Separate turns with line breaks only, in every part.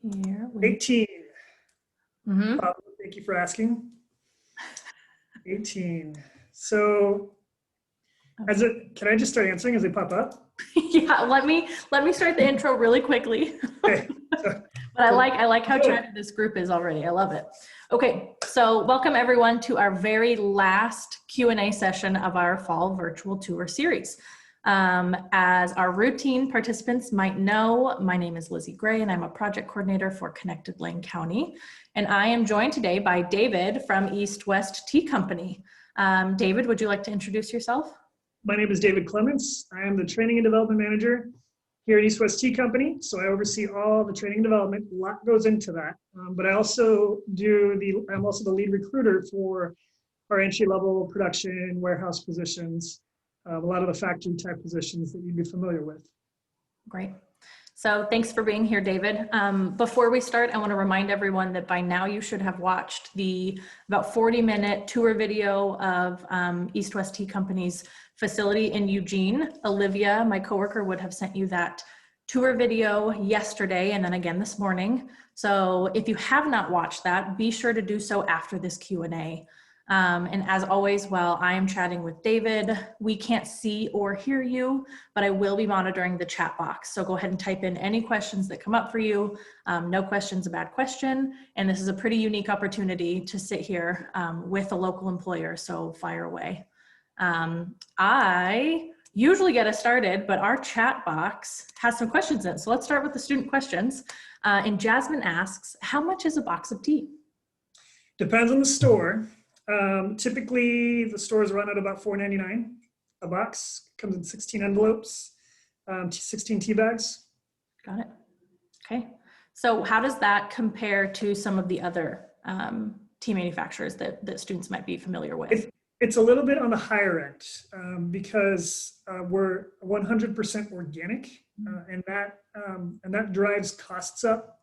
Here we
18.
Mm-hmm.
Thank you for asking. 18. So can I just start answering as they pop up?
Yeah, let me start the intro really quickly.
Okay.
But I like how chatty this group is already. I love it. Okay, so welcome everyone to our very last Q&A session of our fall virtual tour series. As our routine participants might know, my name is Lizzie Gray and I'm a project coordinator for Connected Lane County. And I am joined today by David from East West Tea Company. David, would you like to introduce yourself?
My name is David Clements. I am the Training and Development Manager here at East West Tea Company. So I oversee all the training and development. A lot goes into that. But I'm also the lead recruiter for our entry-level production warehouse positions, a lot of the factory type positions that you'd be familiar with.
Great. So thanks for being here, David. Before we start, I want to remind everyone that by now you should have watched the about 40-minute tour video of East West Tea Company's facility in Eugene. Olivia, my coworker, would have sent you that tour video yesterday and then again this morning. So if you have not watched that, be sure to do so after this Q&A. And as always, while I am chatting with David, we can't see or hear you, but I will be monitoring the chat box. So go ahead and type in any questions that come up for you. No question's a bad question. And this is a pretty unique opportunity to sit here with a local employer, so fire away. I usually get us started, but our chat box has some questions in. So let's start with the student questions. And Jasmine asks, how much is a box of tea?
Depends on the store. Typically, the stores run at about $4.99 a box. Comes in 16 envelopes, 16 tea bags.
Got it. Okay. So how does that compare to some of the other tea manufacturers that students might be familiar with?
It's a little bit on the higher end because we're 100% organic, and that drives costs up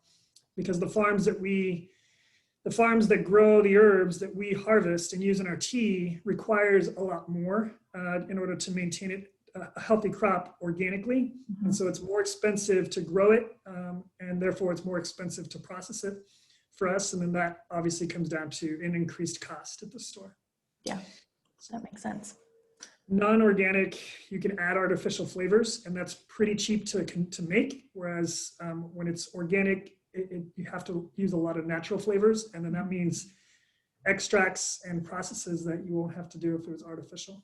because the farms that grow the herbs that we harvest and use in our tea requires a lot more in order to maintain a healthy crop organically. Mm-hmm. And so it's more expensive to grow it, and therefore it's more expensive to process it for us. And then that obviously comes down to an increased cost at the store.
Yeah, that makes sense.
Non-organic, you can add artificial flavors, and that's pretty cheap to make. Whereas when it's organic, you have to use a lot of natural flavors, and then that means extracts and processes that you won't have to do if it was artificial.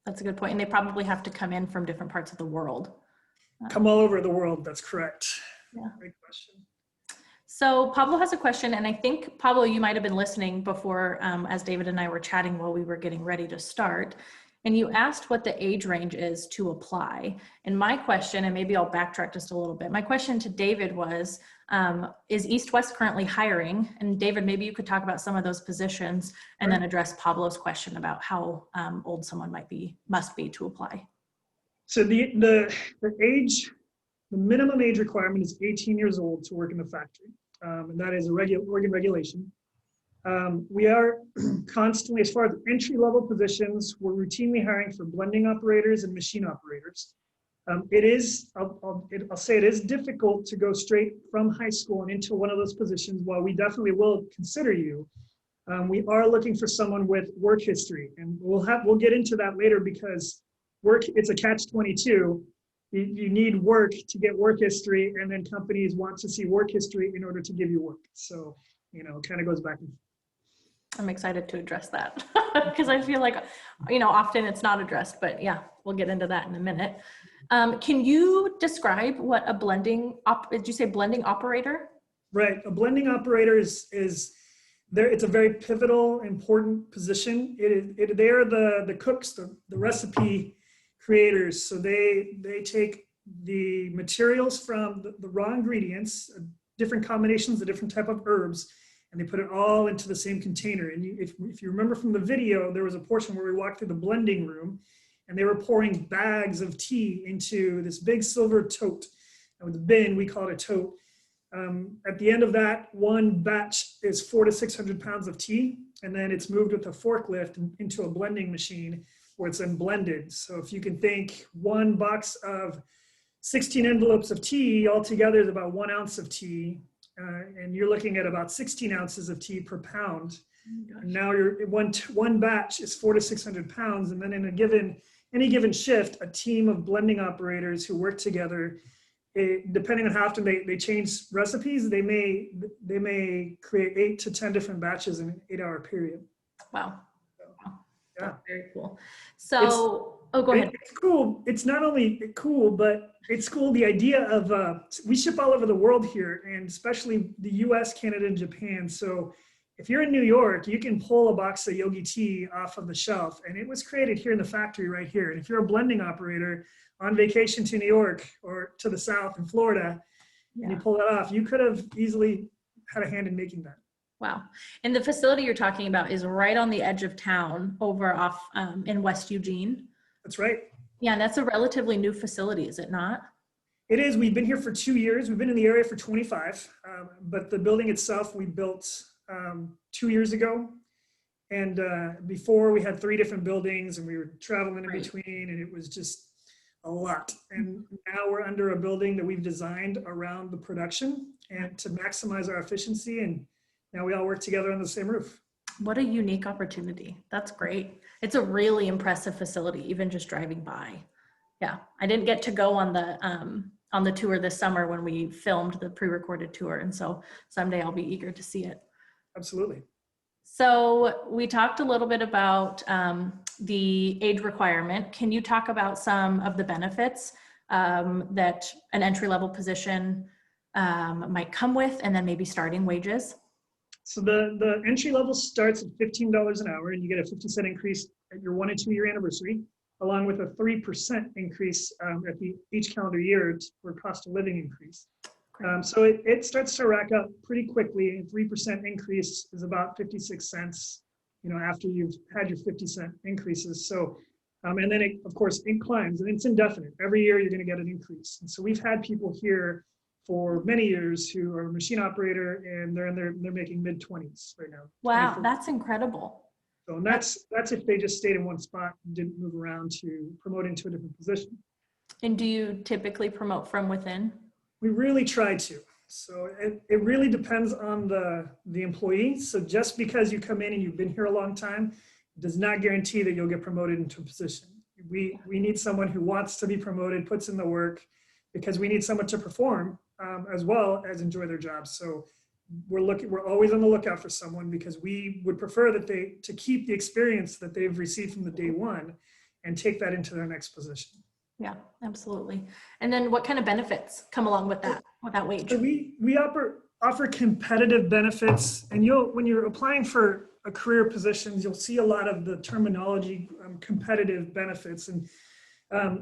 That's a good point. And they probably have to come in from different parts of the world.
Come all over the world, that's correct.
Yeah.
Great question. So
Pablo has a question, and I think, Pablo, you might have been listening before as David and I were chatting while we were getting ready to start. And you asked what the age range is to apply. And my question, and maybe I'll backtrack just a little bit. My question to David was, is East West currently hiring? And David, maybe you could talk about some of those positions and then address Pablo's question about how old someone must be to apply.
So the minimum age requirement is 18 years old to work in the factory. And that is a Oregon regulation. We are constantly, as far as entry-level positions, we're routinely hiring for blending operators and machine operators. I'll say it is difficult to go straight from high school and into one of those positions. While we definitely will consider you, we are looking for someone with work history, and we'll get into that later because it's a catch-22. You need work to get work history, and then companies want to see work history in order to give you work. So, it kind of goes back and forth.
I'm excited to address that because I feel like, often it's not addressed, but yeah, we'll get into that in a minute. Can you describe what a did you say blending operator?
Right, a blending operator is there. It's a very pivotal, important position. They are the cooks, the recipe creators. So they take the materials from the raw ingredients, different combinations of different type of herbs, and they put it all into the same container. And if you remember from the video, there was a portion where we walked through the blending room, and they were pouring bags of tea into this big silver tote. And with the bin, we call it a tote. At the end of that, one batch is 400 to 600 pounds of tea, and then it's moved with a forklift into a blending machine where it's then blended. So if you can think one box of 16 envelopes of tea altogether is about 1 ounce of tea. and you're looking at about 16 ounces of tea per pound.
Oh my
And
gosh.
now one batch is 400 to 600 pounds. And then in any given shift, a team of blending operators who work together, depending on how often they change recipes, they may create 8 to 10 different batches in an 8-hour period.
Wow.
So,
Wow.
yeah.
That's very cool.
It's,
So, oh, go ahead.
it's cool. It's not only cool, but it's cool. The idea of, we ship all over the world here, and especially the US, Canada, and Japan. So if you're in New York, you can pull a box of Yogi tea off of the shelf, and it was created here in the factory right here. And if you're a blending operator on vacation to New York or to the South in Florida, and you
Yeah.
pull that off, you could have easily had a hand in making that.
Wow. And the facility you're talking about is right on the edge of town over off in West Eugene.
That's right.
Yeah, and that's a relatively new facility, is it not?
It is. We've been here for 2 years. We've been in the area for 25, but the building itself we built 2 years ago. And before we had 3 different buildings, and we were traveling in
Right.
between, and it was just a lot. And now we're under a building that we've designed around the production and to maximize our efficiency. And now we all work together on the same roof.
What a unique opportunity. That's great. It's a really impressive facility, even just driving by. Yeah, I didn't get to go on the tour this summer when we filmed the pre-recorded tour, and so someday I'll be eager to see it.
Absolutely.
So we talked a little bit about the age requirement. Can you talk about some of the benefits that an entry-level position might come with, and then maybe starting wages?
So the entry level starts at $15 an hour, and you get a 50-cent increase at your 1 and 2 year anniversary, along with a 3% increase at each calendar year for cost of living increase. So it starts to rack up pretty quickly. A 3% increase is about 56 cents, after you've had your 50-cent increases. So, and then of course it climbs, and it's indefinite. Every year you're going to get an increase. And so we've had people here for many years who are a machine operator, and they're making mid-20s right now.
Wow, that's incredible.
So and that's if they just stayed in one spot and didn't move around to promote into a different position.
And do you typically promote from within?
We really try to. So it really depends on the employee. So just because you come in and you've been here a long time does not guarantee that you'll get promoted into a position. We need someone who wants to be promoted, puts in the work, because we need someone to perform as well as enjoy their jobs. So we're always on the lookout for someone, because we would prefer that to keep the experience that they've received from the day one and take that into their next position.
Yeah, absolutely. And then what kind of benefits come along with that wage?
So we offer competitive benefits, and when you're applying for a career positions, you'll see a lot of the terminology, competitive benefits. And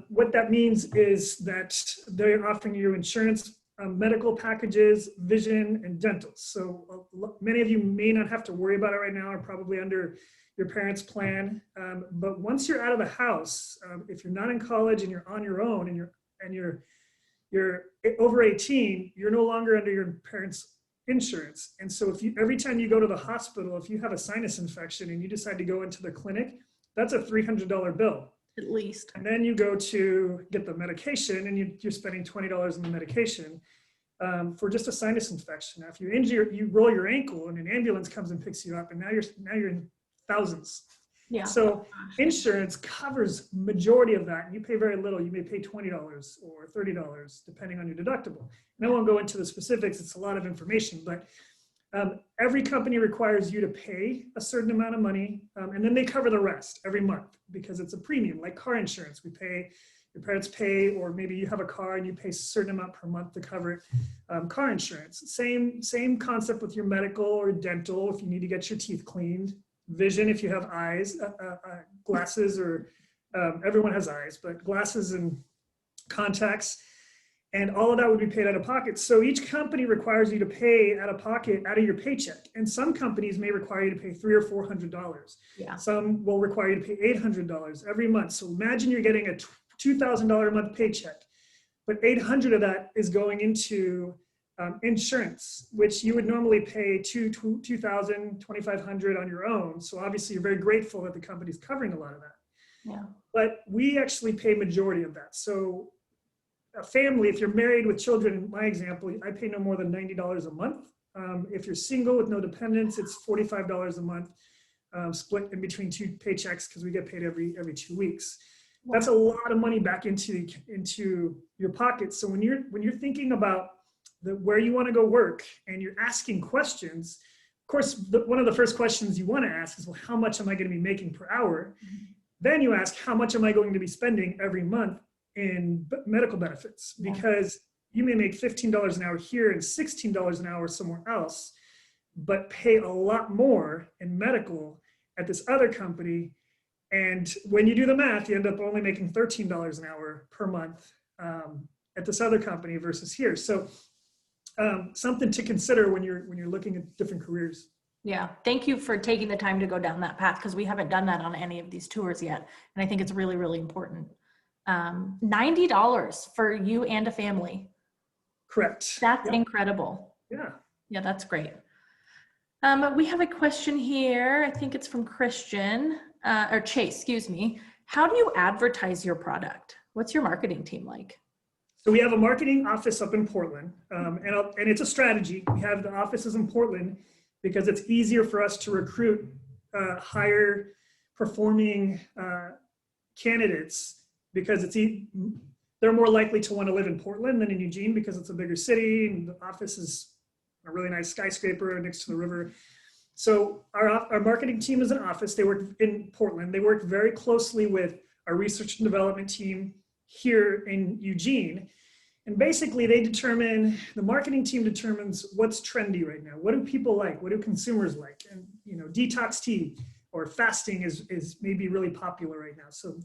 what that means is that they're offering you insurance, medical packages, vision, and dental. So many of you may not have to worry about it right now, or probably under your parents' plan. But once you're out of the house, if you're not in college and you're on your own, and you're over 18, you're no longer under your parents' insurance. And so every time you go to the hospital, if you have a sinus infection and you decide to go into the clinic, that's a $300 bill.
At least.
And then you go to get the medication, and you're spending $20 on the medication for just a sinus infection. Now, if you roll your ankle and an ambulance comes and picks you up, and now you're in thousands.
Yeah.
So insurance covers majority of that, and you pay very little. You may pay $20 or $30 depending on your deductible. And I won't go into the specifics. It's a lot of information, but every company requires you to pay a certain amount of money, and then they cover the rest every month, because it's a premium, like car insurance. Your parents pay, or maybe you have a car and you pay a certain amount per month to cover it. Car insurance, same concept with your medical or dental if you need to get your teeth cleaned. Vision if you have eyes, glasses, or everyone has eyes, but glasses and contacts. And all of that would be paid out of pocket. So each company requires you to pay out of pocket, out of your paycheck. And some companies may require you to pay $300 or $400.
Yeah.
Some will require you to pay $800 every month. So imagine you're getting a $2,000 a month paycheck, but $800 of that is going into insurance, which you would normally pay $2,000, $2,500 on your own. So obviously you're very grateful that the company's covering a lot of that.
Yeah.
But we actually pay majority of that. So a family, if you're married with children, in my example, I pay no more than $90 a month. If you're single with no dependents, it's $45 a month, split in between 2 paychecks because we get paid every 2 weeks. That's a lot of money back into your pocket. So when you're thinking about where you want to go work and you're asking questions, of course, one of the first questions you want to ask is, well, how much am I going to be making per hour? Then you ask, how much am I going to be spending every month in medical benefits? Because you may make $15 an hour here and $16 an hour somewhere else, but pay a lot more in medical at this other company. And when you do the math, you end up only making $13 an hour per month at this other company versus here. So something to consider when you're looking at different careers.
Yeah, thank you for taking the time to go down that path, because we haven't done that on any of these tours yet. And I think it's really, really important. $90 for you and a family.
Correct.
That's incredible.
Yeah.
Yeah, that's great. We have a question here. I think it's from Christian, or Chase, excuse me. How do you advertise your product? What's your marketing team like?
So we have a marketing office up in Portland, and it's a strategy. We have the offices in Portland because it's easier for us to recruit higher performing candidates, because they're more likely to want to live in Portland than in Eugene because it's a bigger city and the office is a really nice skyscraper next to the river. So our marketing team is an office. They work in Portland. They work very closely with our research and development team here in Eugene. And basically the marketing team determines what's trendy right now. What do people like? What do consumers like? And, detox tea or fasting is maybe really popular right now. So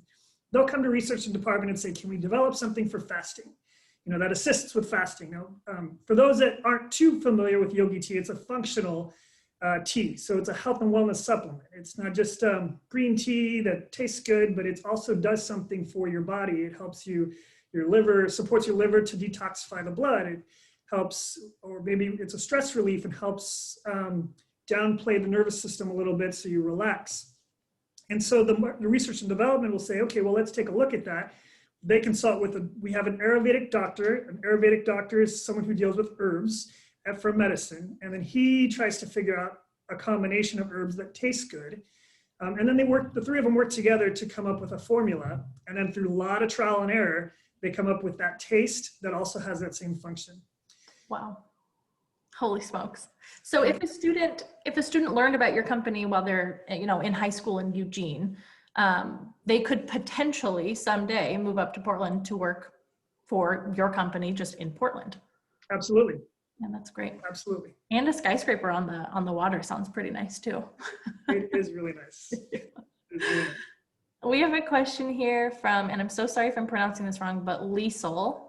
they'll come to research and department and say, can we develop something for fasting? That assists with fasting. Now, for those that aren't too familiar with Yogi tea, it's a functional tea. So it's a health and wellness supplement. It's not just green tea that tastes good, but it also does something for your body. It helps your liver, supports your liver to detoxify the blood. It helps, or maybe it's a stress relief and helps downplay the nervous system a little bit so you relax. And so the research and development will say, okay, well, let's take a look at that. They consult we have an Ayurvedic doctor. An Ayurvedic doctor is someone who deals with herbs for medicine. And then he tries to figure out a combination of herbs that taste good. And then the three of them work together to come up with a formula. And then through a lot of trial and error, they come up with that taste that also has that same function.
Wow. Holy smokes. So if a student learned about your company while they're, in high school in Eugene, they could potentially someday move up to Portland to work for your company just in Portland.
Absolutely.
Yeah, that's great.
Absolutely.
And a skyscraper on the water sounds pretty nice too.
It is really nice.
We have a question here from, and I'm so sorry if I'm pronouncing this wrong, but Liesel.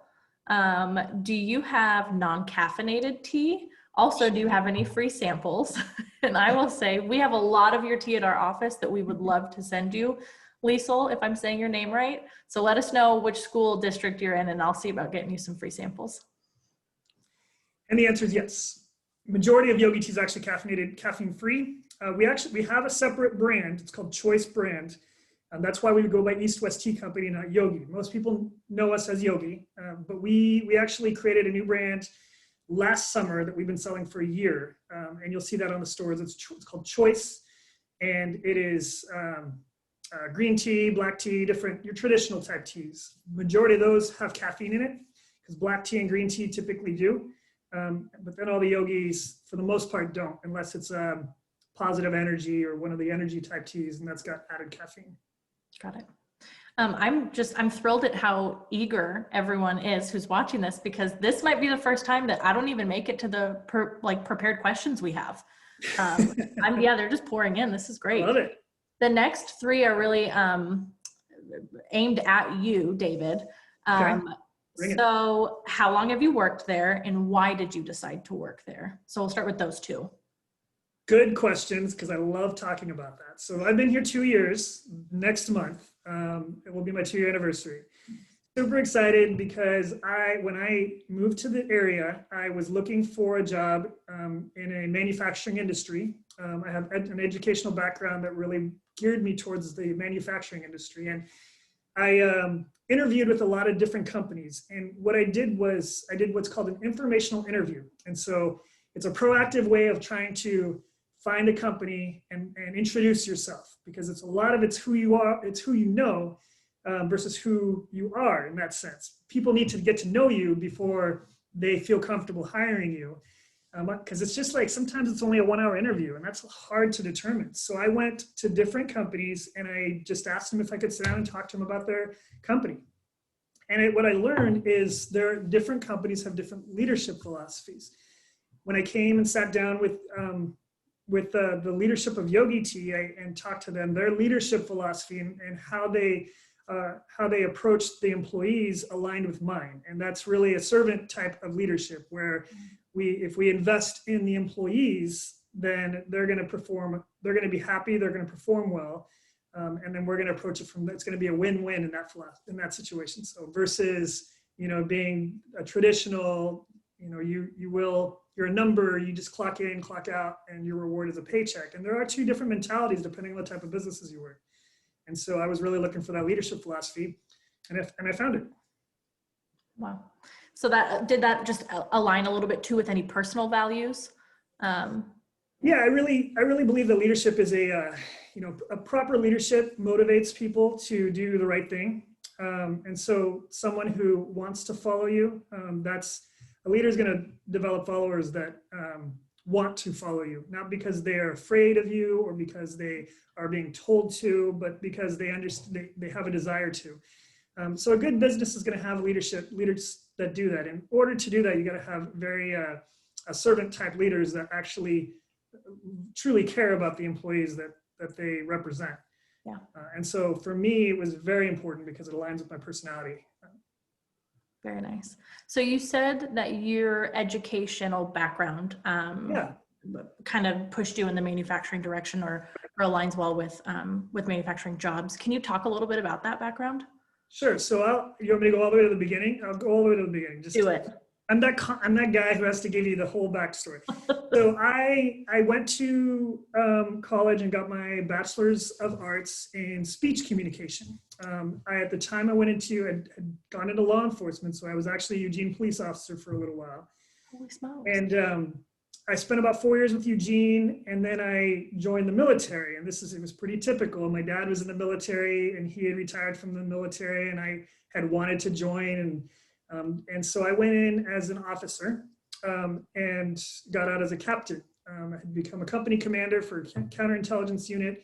Do you have non-caffeinated tea? Also, do you have any free samples? And I will say, we have a lot of your tea at our office that we would love to send you, Liesel, if I'm saying your name right. So let us know which school district you're in and I'll see about getting you some free samples.
And the answer is yes. Majority of Yogi tea is actually caffeine free. We have a separate brand. It's called Choice Brand. And that's why we go by East West Tea Company, not Yogi. Most people know us as Yogi, but we actually created a new brand last summer that we've been selling for a year. And you'll see that on the stores. It's called Choice. And it is green tea, black tea, your traditional type teas. Majority of those have caffeine in it because black tea and green tea typically do. But then all the Yogis, for the most part, don't, unless it's positive energy or one of the energy type teas, and that's got added caffeine.
Got it. I'm thrilled at how eager everyone is who's watching this, because this might be the first time that I don't even make it to the prepared questions we have. They're just pouring in. This is great.
I love it.
The next three are really aimed at you, David.
Okay.
So how long have you worked there and why did you decide to work there? So we'll start with those two.
Good questions, because I love talking about that. So I've been here 2 years. Next month, it will be my 2-year anniversary. Super excited because when I moved to the area, I was looking for a job in a manufacturing industry. I have an educational background that really geared me towards the manufacturing industry. And I interviewed with a lot of different companies. And what I did was I did what's called an informational interview. And so it's a proactive way of trying to find a company and introduce yourself, because it's a lot of it's who you are, it's who you know, versus who you are in that sense. People need to get to know you before they feel comfortable hiring you. Because it's just like sometimes it's only a 1-hour interview, and that's hard to determine. So I went to different companies and I just asked them if I could sit down and talk to them about their company. And what I learned is different companies have different leadership philosophies. When I came and sat down with the leadership of Yogi Tea and talked to them, their leadership philosophy and how they approached the employees aligned with mine. And that's really a servant type of leadership, where if we invest in the employees, then they're going to perform, they're going to be happy, they're going to perform well. And then we're going to approach it it's going to be a win-win in that situation. So versus, being a traditional, you're a number, you just clock in, clock out, and your reward is a paycheck. And there are two different mentalities depending on the type of businesses you work. And so I was really looking for that leadership philosophy, and I found it.
Wow. So did that just align a little bit too with any personal values?
Yeah, I really believe that leadership is a proper leadership motivates people to do the right thing. And so someone who wants to follow you, a leader is going to develop followers that want to follow you, not because they are afraid of you or because they are being told to, but because they understand, they have a desire to. So a good business is going to have leaders that do that. In order to do that, you got to have very servant type leaders that actually truly care about the employees that they represent.
Yeah.
And so for me, it was very important because it aligns with my personality.
Very nice. So you said that your educational background kind of pushed you in the manufacturing direction or aligns well with manufacturing jobs. Can you talk a little bit about that background?
Sure. So you want me to go all the way to the beginning? I'll go all the way to the beginning. Just
do it.
I'm that guy who has to give you the whole backstory. So I went to college and got my bachelor's of arts in speech communication. At the time I had gone into law enforcement, so I was actually a Eugene police officer for a little while.
Holy smokes.
And I spent about 4 years with Eugene, and then I joined the military. And it was pretty typical. My dad was in the military, and he had retired from the military, and I had wanted to join. And so I went in as an officer and got out as a captain. I had become a company commander for a counterintelligence unit.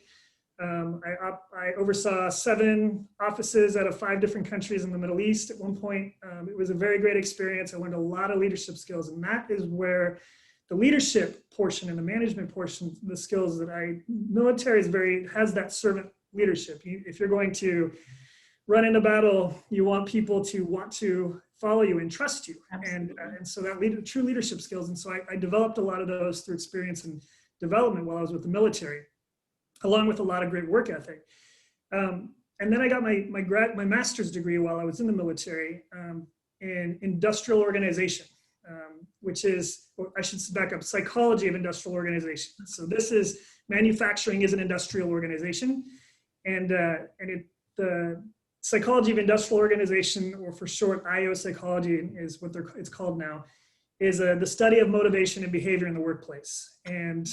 I oversaw 7 offices out of 5 different countries in the Middle East at one point. It was a very great experience. I learned a lot of leadership skills, and that is where the leadership portion and the management portion, the skills that military has that servant leadership. If you're going to run into battle, you want people to want to follow you and trust you. And so that true leadership skills. And so I developed a lot of those through experience and development while I was with the military, along with a lot of great work ethic. And then I got my master's degree while I was in the military in industrial organization, which is, or I should back up, psychology of industrial organization. So manufacturing is an industrial organization. And the psychology of industrial organization, or for short, IO psychology is what it's called now, is the study of motivation and behavior in the workplace. And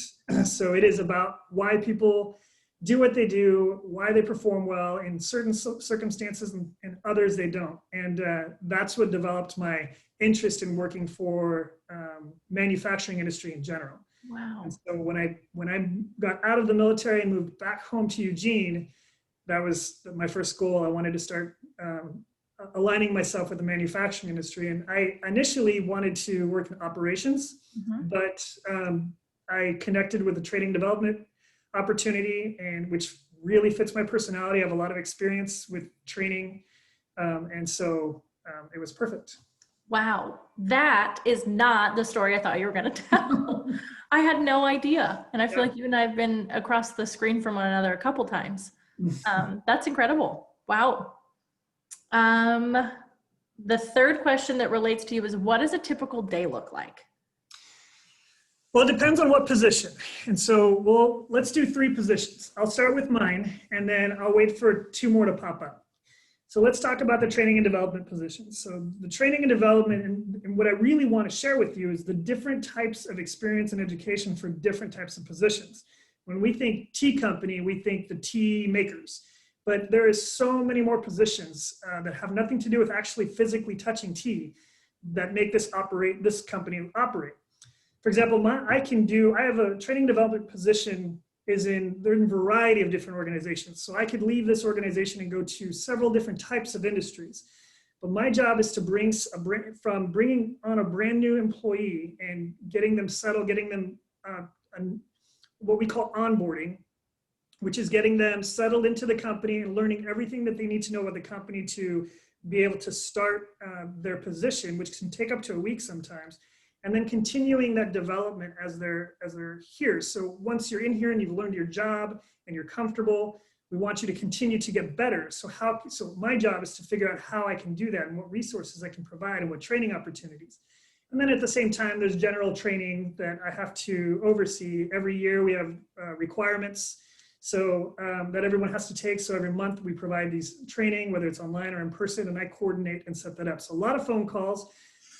so it is about why people do what they do, why they perform well in certain circumstances and others they don't. And that's what developed my interest in working for manufacturing industry in general.
Wow.
And so when I got out of the military and moved back home to Eugene, that was my first goal. I wanted to start aligning myself with the manufacturing industry. And I initially wanted to work in operations, but I connected with the training development opportunity, and which really fits my personality. I have a lot of experience with training. And so it was perfect.
Wow. That is not the story I thought you were going to tell. I had no idea. And I feel like you and I have been across the screen from one another a couple times. That's incredible. Wow. The third question that relates to you is, what does a typical day look like?
Well, it depends on what position. And so let's do 3 positions. I'll start with mine, and then I'll wait for 2 more to pop up. So let's talk about the training and development positions. So the training and development, and what I really want to share with you is the different types of experience and education for different types of positions. When we think tea company, we think the tea makers, but there is so many more positions that have nothing to do with actually physically touching tea that make this company operate. For example, I have a training development position they're in a variety of different organizations. So I could leave this organization and go to several different types of industries. But my job is to from bringing on a brand new employee and getting them settled, getting them what we call onboarding, which is getting them settled into the company and learning everything that they need to know about the company to be able to start their position, which can take up to a week sometimes. And then continuing that development as they're here. So once you're in here and you've learned your job and you're comfortable, we want you to continue to get better. So my job is to figure out how I can do that and what resources I can provide and what training opportunities. And then at the same time, there's general training that I have to oversee. Every year we have requirements so that everyone has to take. So every month we provide these training, whether it's online or in person, and I coordinate and set that up. So a lot of phone calls.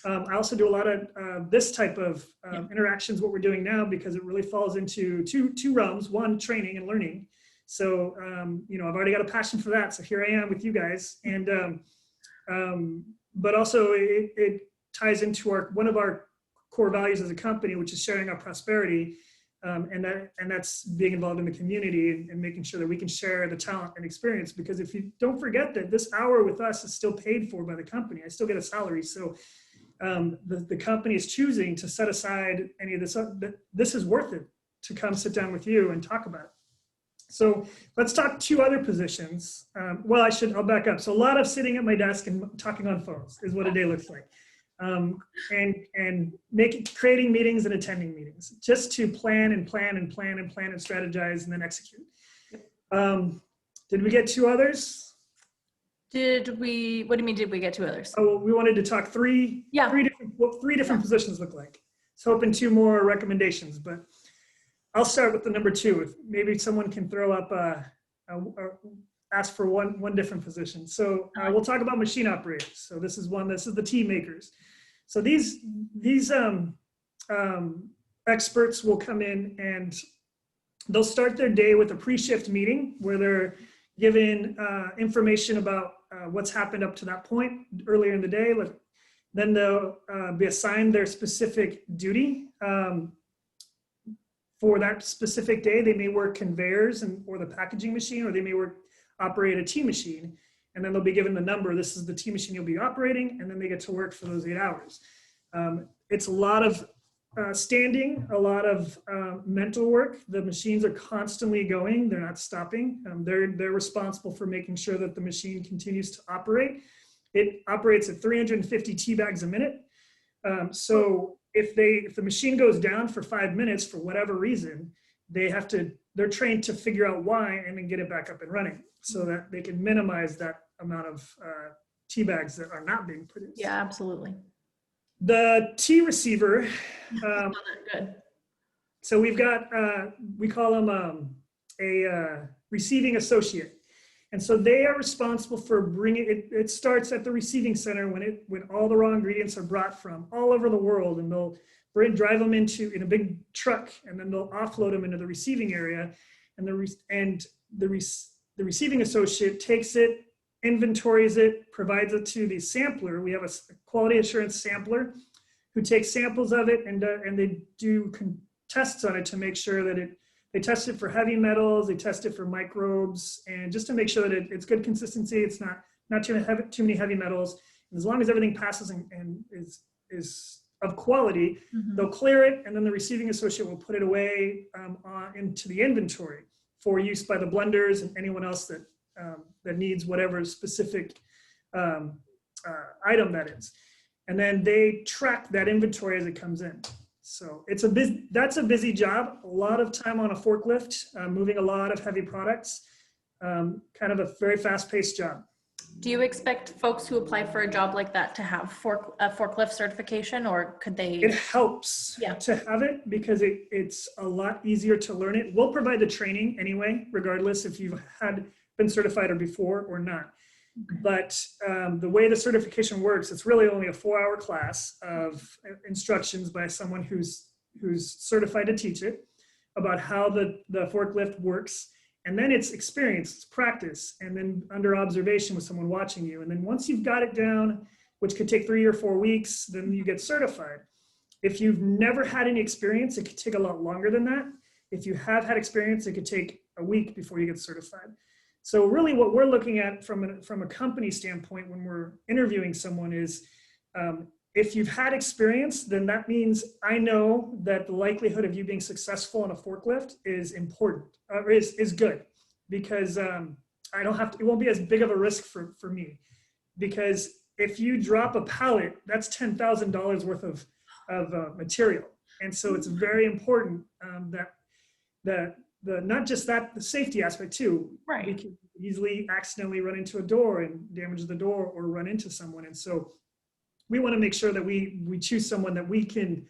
I also do a lot of this type of interactions, what we're doing now, because it really falls into two realms. One, training and learning. So, I've already got a passion for that. So here I am with you guys. And, but also it ties into one of our core values as a company, which is sharing our prosperity. And that's being involved in the community and making sure that we can share the talent and experience. Because if you don't forget that this hour with us is still paid for by the company, I still get a salary. So the company is choosing to set aside any of this. This is worth it to come sit down with you and talk about it. So let's talk two other positions. I'll back up. So a lot of sitting at my desk and talking on phones is what a day looks like. And creating meetings and attending meetings just to plan and strategize and then execute. Did we get two others?
What do you mean, did we get two others?
Oh, we wanted to talk three different positions look like. So hoping two more recommendations, but I'll start with the number two. If maybe someone can throw up ask for one different position. So we'll talk about machine operators. So this is the tea makers. So these experts will come in and they'll start their day with a pre-shift meeting where they're given information about what's happened up to that point earlier in the day. Then they'll be assigned their specific duty for that specific day. They may work conveyors or the packaging machine, or they may operate a tea machine. And then they'll be given the number. This is the tea machine you'll be operating, and then they get to work for those 8 hours. It's a lot of standing, a lot of mental work. The machines are constantly going. They're not stopping. They're responsible for making sure that the machine continues to operate. It operates at 350 tea bags a minute. So if the machine goes down for 5 minutes for whatever reason, they're trained to figure out why and then get it back up and running so that they can minimize that amount of tea bags that are not being produced.
Yeah, absolutely.
The tea receiver.
Good.
So we've got, we call them a receiving associate. And so they are responsible for bringing it starts at the receiving center when all the raw ingredients are brought from all over the world, and they'll drive them in a big truck, and then they'll offload them into the receiving area. And the receiving associate takes it, inventories it, provides it to the sampler. We have a quality assurance sampler who takes samples of it, and they do tests on it to make sure that they test it for heavy metals, they test it for microbes, and just to make sure that it's good consistency, it's not too many heavy metals. And as long as everything passes and is of quality, they'll clear it, and then the receiving associate will put it away into the inventory for use by the blenders and anyone else that needs whatever specific item that is. And then they track that inventory as it comes in. So that's a busy job, a lot of time on a forklift, moving a lot of heavy products, kind of a very fast-paced job.
Do you expect folks who apply for a job like that to have a forklift certification, or could they?
It helps to have it because it's a lot easier to learn it. We'll provide the training anyway, regardless if you've been certified or before or not. But the way the certification works, it's really only a 4-hour class of instructions by someone who's certified to teach it about how the forklift works. And then it's experience, it's practice, and then under observation with someone watching you. And then once you've got it down, which could take 3 or 4 weeks, then you get certified. If you've never had any experience, it could take a lot longer than that. If you have had experience, it could take a week before you get certified. So really what we're looking at from a company standpoint when we're interviewing someone is, if you've had experience, then that means I know that the likelihood of you being successful on a forklift is important, is good, because I don't have to, it won't be as big of a risk for me. Because if you drop a pallet, that's $10,000 worth of material. And so it's very important that not just that, the safety aspect too.
Right.
We can easily accidentally run into a door and damage the door or run into someone. And so we want to make sure that we choose someone that we can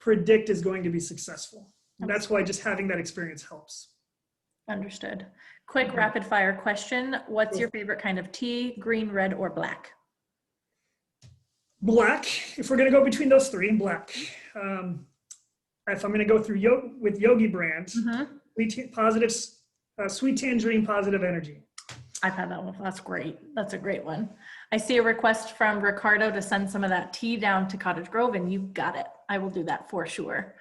predict is going to be successful. And that's why just having that experience helps.
Understood. Quick rapid fire question. What's your favorite kind of tea? Green, red, or black?
Black. If we're going to go between those three, black. If I'm going to go through with Yogi brand, sweet tangerine, positive energy.
I've had that one. That's great. That's a great one. I see a request from Ricardo to send some of that tea down to Cottage Grove, and you've got it. I will do that for sure.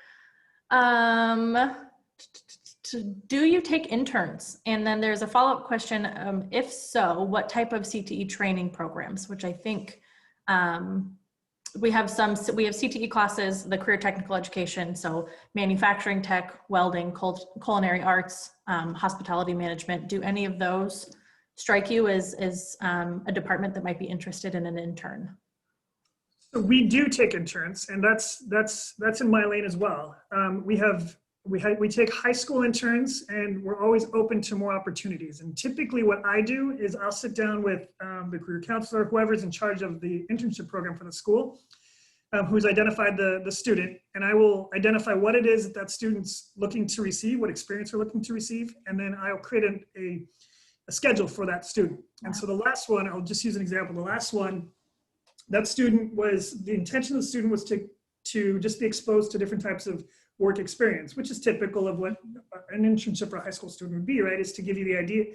Do you take interns? And then there's a follow-up question. If so, what type of CTE training programs? Which I think we have CTE classes, the career technical education, so manufacturing tech, welding, culinary arts, hospitality management. Do any of those strike you as a department that might be interested in an intern?
So we do take interns, and that's in my lane as well. We take high school interns, and we're always open to more opportunities. And typically what I do is I'll sit down with the career counselor, whoever's in charge of the internship program for the school, who's identified the student, and I will identify what it is that student's looking to receive, what experience they're looking to receive, and then I'll create a schedule for that student. And so the last one, I'll just use an example. The last one, that student the intention of the student was to just be exposed to different types of work experience, which is typical of what an internship for a high school student would be, right? Is to give you the idea,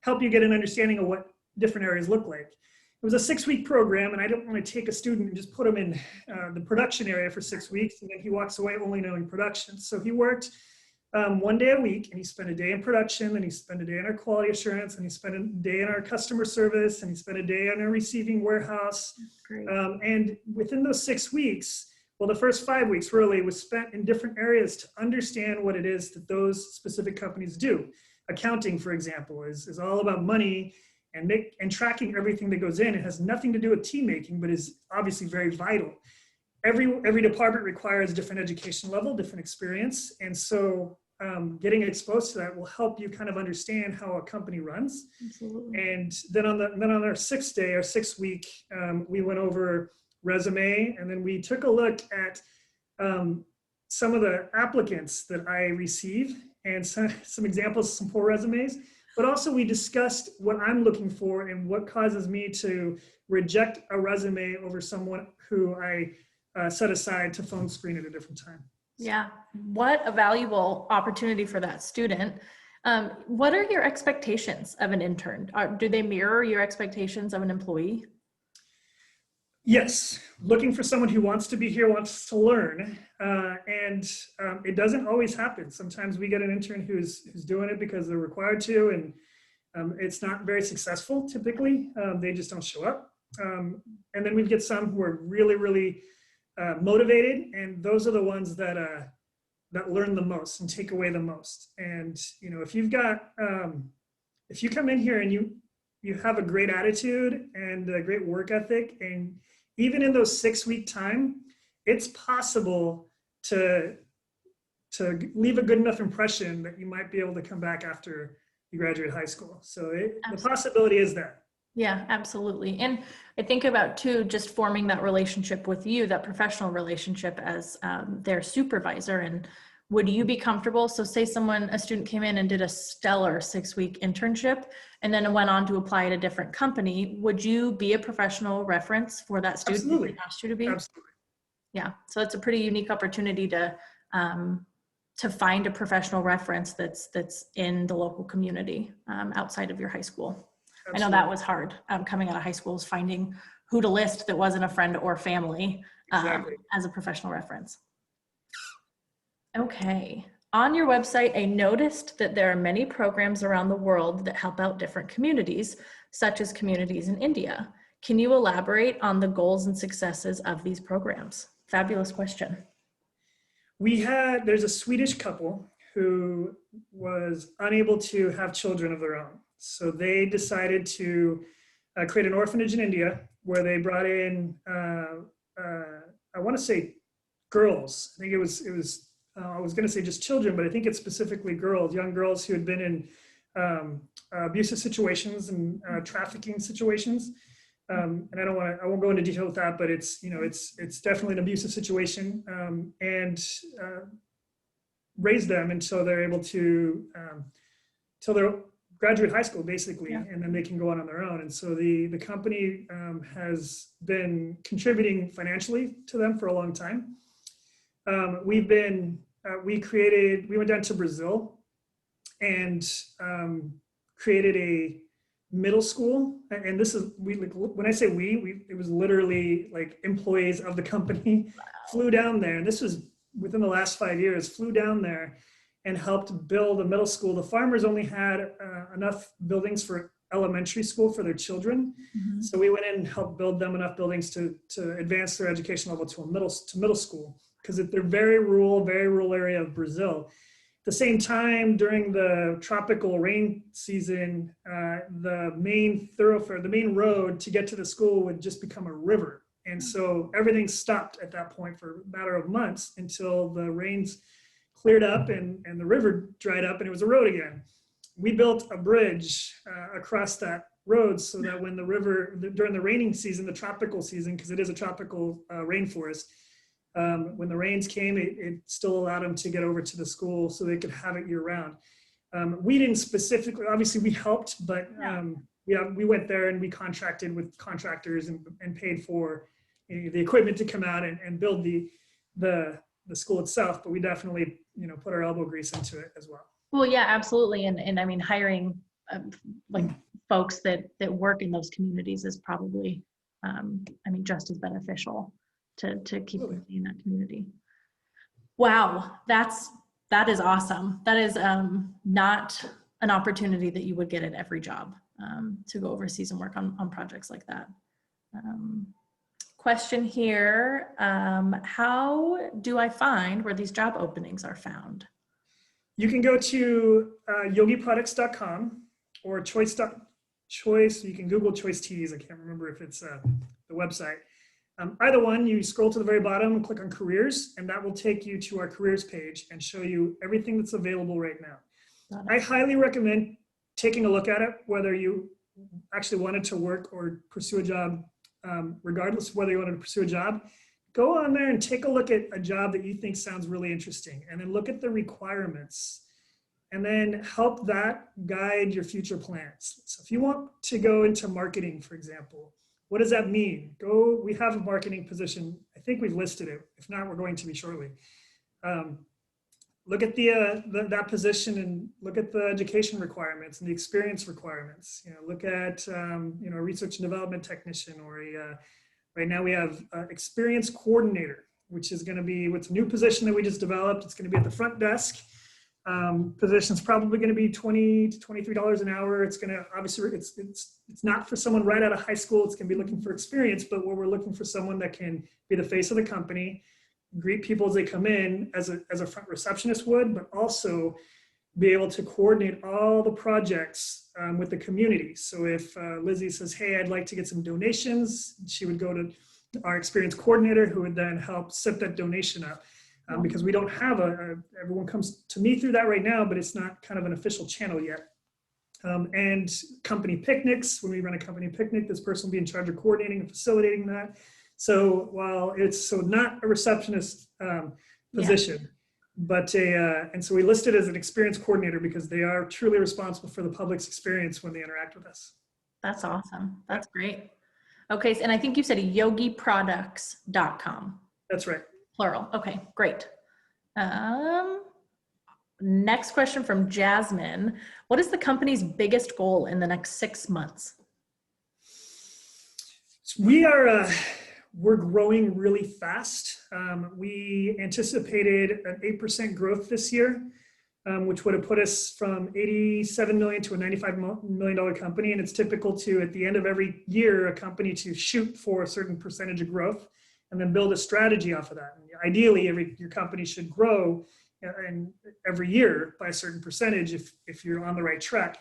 help you get an understanding of what different areas look like. It was a 6-week program, and I don't want to take a student and just put him in the production area for 6 weeks, and then he walks away only knowing production. So he worked 1 day a week, and he spent a day in production, and he spent a day in our quality assurance, and he spent a day in our customer service, and he spent a day in our receiving warehouse. And within those 6 weeks, well, the first 5 weeks really was spent in different areas to understand what it is that those specific companies do. Accounting, for example, is all about money and tracking everything that goes in. It has nothing to do with team making, but is obviously very vital. Every department requires different education level, different experience. And so getting exposed to that will help you kind of understand how a company runs.
Absolutely.
And then on our 6th day, our 6th week, we went over resume, and then we took a look at some of the applicants that I receive and some examples, some poor resumes, but also we discussed what I'm looking for and what causes me to reject a resume over someone who I set aside to phone screen at a different time.
Yeah, what a valuable opportunity for that student. What are your expectations of an intern? Do they mirror your expectations of an employee?
Yes, looking for someone who wants to be here, wants to learn, and it doesn't always happen. Sometimes we get an intern who's doing it because they're required to, and it's not very successful typically. They just don't show up. And then we get some who are really, really motivated, and those are the ones that learn the most and take away the most. And if you've got, if you come in here and you have a great attitude and a great work ethic, and even in those 6-week time, it's possible to leave a good enough impression that you might be able to come back after you graduate high school. So the possibility is there.
Yeah, absolutely. And I think about too, just forming that relationship with you, that professional relationship as their supervisor. And would you be comfortable? So say a student came in and did a stellar 6-week internship and then went on to apply at a different company. Would you be a professional reference for that student?
Absolutely.
If they asked you to be?
Absolutely.
Yeah. So it's a pretty unique opportunity to find a professional reference that's in the local community outside of your high school.
Absolutely.
I know that was hard coming out of high school, is finding who to list that wasn't a friend or family
Exactly.
as a professional reference. Okay. On your website, I noticed that there are many programs around the world that help out different communities, such as communities in India. Can you elaborate on the goals and successes of these programs? Fabulous question.
There's a Swedish couple who was unable to have children of their own. So they decided to create an orphanage in India where they brought in, I want to say girls. I think it was I was going to say just children, but I think it's specifically girls, young girls who had been in abusive situations and trafficking situations. And I won't go into detail with that, but it's definitely an abusive situation, and raise them until they're able to, till they're graduate high school, basically,
Yeah.
and then they can go on their own. And so the company has been contributing financially to them for a long time. We went down to Brazil and created a middle school. And this is, when I say it was literally like employees of the company flew down there. And this was within the last 5 years, flew down there and helped build a middle school. The farmers only had enough buildings for elementary school for their children.
Mm-hmm.
So we went in and helped build them enough buildings to advance their education level to middle school, because they're very rural area of Brazil. At the same time, during the tropical rain season, the main thoroughfare, the main road to get to the school would just become a river. And so everything stopped at that point for a matter of months until the rains cleared up and the river dried up and it was a road again. We built a bridge across that road so that when the river, during the raining season, the tropical season, because it is a tropical rainforest, when the rains came, it still allowed them to get over to the school so they could have it year round. We didn't specifically, obviously we helped, but we went there and we contracted with contractors and paid for the equipment to come out and build the school itself. But we definitely, put our elbow grease into it as well.
Well, yeah, absolutely. And I mean, hiring like folks that work in those communities is probably, just as beneficial to keep them in that community. Wow, that is awesome. That is not an opportunity that you would get at every job, to go overseas and work on projects like that. Question here, how do I find where these job openings are found?
You can go to yogiproducts.com or choice. You can Google Choice Teas. I can't remember if it's the website. Either one, you scroll to the very bottom and click on careers, and that will take you to our careers page and show you everything that's available right now. I highly recommend taking a look at it, whether you actually wanted to work or pursue a job, regardless of whether you wanted to pursue a job. Go on there and take a look at a job that you think sounds really interesting, and then look at the requirements, and then help that guide your future plans. So if you want to go into marketing, for example, what does that mean? We have a marketing position. I think we've listed it. If not, we're going to be shortly. Look at that position and look at the education requirements and the experience requirements. Look at a research and development technician, or right now we have experience coordinator, which is going to be what's a new position that we just developed. It's going to be at the front desk. Position's probably going to be $20 to $23 an hour. It's going to, obviously, it's not for someone right out of high school. It's going to be looking for experience, but we're looking for someone that can be the face of the company, greet people as they come in as a front receptionist would, but also be able to coordinate all the projects with the community. So if Lizzie says, hey, I'd like to get some donations, she would go to our experience coordinator, who would then help set that donation up. Because we don't have everyone comes to me through that right now, but it's not kind of an official channel yet. And company picnics, when we run a company picnic, this person will be in charge of coordinating and facilitating that. So while it's not a receptionist position, And so we listed as an experience coordinator because they are truly responsible for the public's experience when they interact with us.
That's awesome. That's great. Okay. And I think you said yogiproducts.com.
That's right.
Plural. Okay, great. Next question from Jasmine. What is the company's biggest goal in the next 6 months?
We're growing really fast. We anticipated an 8% growth this year, which would have put us from 87 million to a $95 million company. And it's typical to, at the end of every year, a company to shoot for a certain percentage of growth and then build a strategy off of that. And ideally, your company should grow every year by a certain percentage if you're on the right track.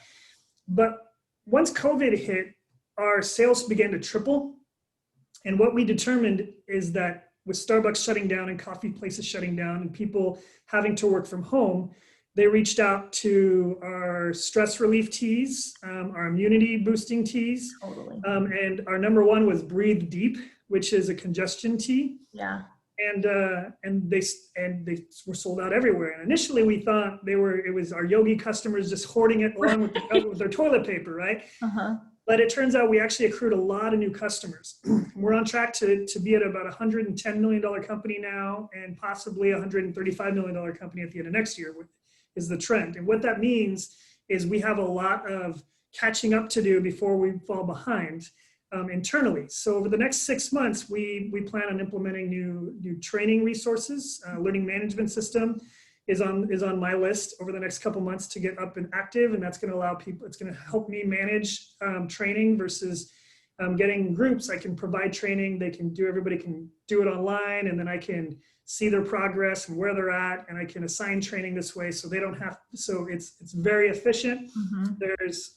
But once COVID hit, our sales began to triple. And what we determined is that with Starbucks shutting down and coffee places shutting down and people having to work from home, they reached out to our stress relief teas, our immunity boosting teas.
Totally.
And our number one was Breathe Deep, which is a congestion tea.
Yeah.
And they were sold out everywhere. And initially we thought it was our Yogi customers just hoarding it along with their toilet paper, right?
Uh-huh.
But it turns out we actually accrued a lot of new customers. We're on track to be at about a $110 million company now, and possibly a $135 million company at the end of next year is the trend. And what that means is we have a lot of catching up to do before we fall behind internally. So over the next 6 months, we plan on implementing new training resources. Learning management system is on my list over the next couple months to get up and active, and that's going to allow people. It's going to help me manage training versus getting groups. I can provide training. Everybody can do it online, and then I can see their progress and where they're at, and I can assign training this way, so they don't have. So it's very efficient.
Mm-hmm.
There's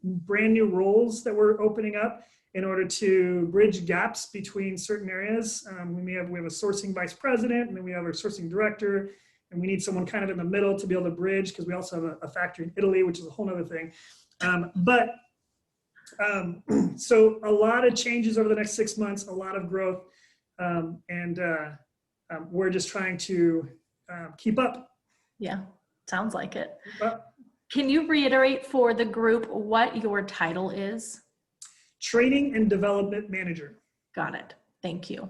brand new roles that we're opening up in order to bridge gaps between certain areas. We have a sourcing vice president, and then we have our sourcing director. And we need someone kind of in the middle to be able to bridge, because we also have a factory in Italy, which is a whole other thing. So a lot of changes over the next 6 months, a lot of growth. We're just trying to keep up.
Yeah, sounds like it.
Keep up.
Can you reiterate for the group what your title is?
Training and Development Manager.
Got it. Thank you.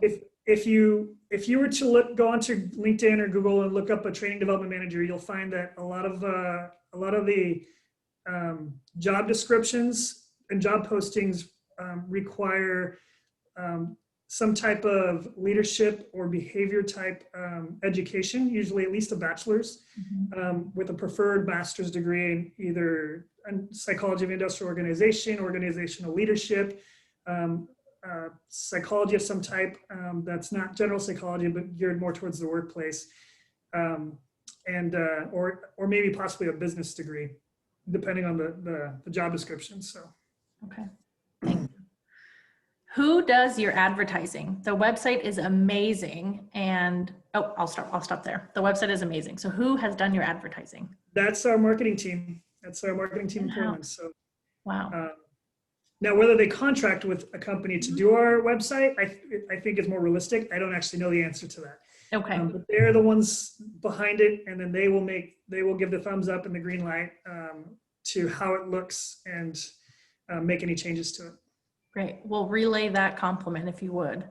If you were to go onto LinkedIn or Google and look up a training development manager, you'll find that a lot of the job descriptions and job postings require some type of leadership or behavior type education, usually at least a bachelor's, with a preferred master's degree in either psychology of industrial organization, organizational leadership, psychology of some type that's not general psychology, but geared more towards the workplace, or maybe possibly a business degree, depending on the job description. So,
okay, thank you. Who does your advertising? The website is amazing, and I'll stop there. The website is amazing. So, who has done your advertising?
That's our marketing team. That's our marketing team in Portland. So,
wow.
Now, whether they contract with a company to do our website, I think is more realistic. I don't actually know the answer to that.
Okay.
But they're the ones behind it, and then they will give the thumbs up and the green light to how it looks and make any changes to it.
Great. Well, relay that compliment if you would.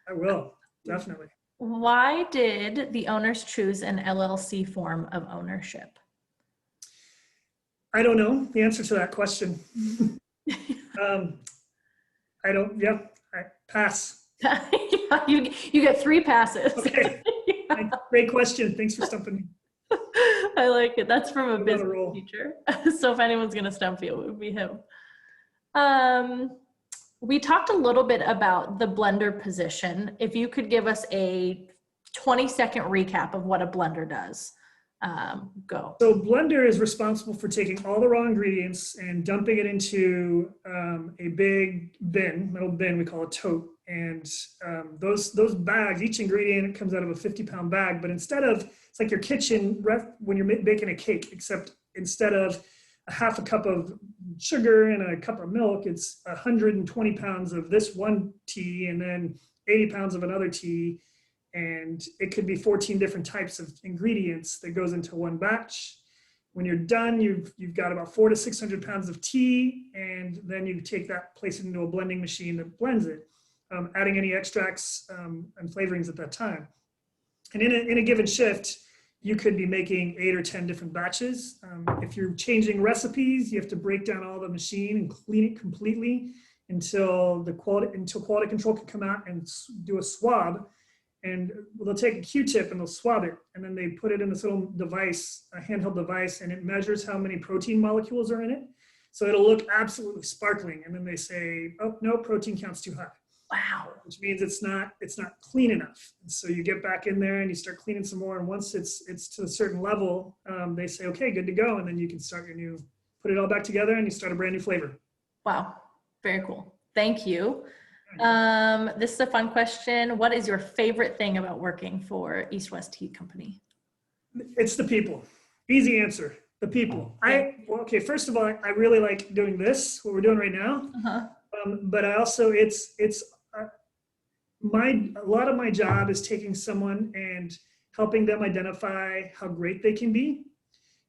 I will, definitely.
Why did the owners choose an LLC form of ownership?
I don't know the answer to that question. I pass.
you get 3 passes.
Okay. Great question. Thanks for stumping me.
I like it. That's from a
I'm
business teacher. So if anyone's going to stump you, it would be him. We talked a little bit about the blender position. If you could give us a 20-second recap of what a blender does. Go.
So blender is responsible for taking all the raw ingredients and dumping it into a big metal bin, we call a tote. And those bags, each ingredient comes out of a 50-pound bag, but it's like your kitchen when you're baking a cake, except instead of a half a cup of sugar and a cup of milk, it's 120 pounds of this one tea and then 80 pounds of another tea. and it could be 14 different types of ingredients that goes into one batch. When you're done, you've got about 400 to 600 pounds of tea, and then you take that, place it into a blending machine that blends it, adding any extracts and flavorings at that time. And in a given shift, you could be making 8 or 10 different batches. If you're changing recipes, you have to break down all the machine and clean it completely until quality control can come out and do a swab. And they'll take a Q-tip and they'll swab it, and then they put it in this little device, a handheld device, and it measures how many protein molecules are in it. So it'll look absolutely sparkling, and then they say, oh no, protein count's too high.
Wow.
Which means it's not clean enough. And so you get back in there and you start cleaning some more, and once it's to a certain level, they say, okay, good to go, and then you can start put it all back together and you start a brand new flavor.
Wow, very cool. Thank you. This is a fun question. What is your favorite thing about working for East West Tea Company?
It's the people. Easy answer. The people. Okay. First of all, I really like doing this, what we're doing right now. But I also, a lot of my job is taking someone and helping them identify how great they can be,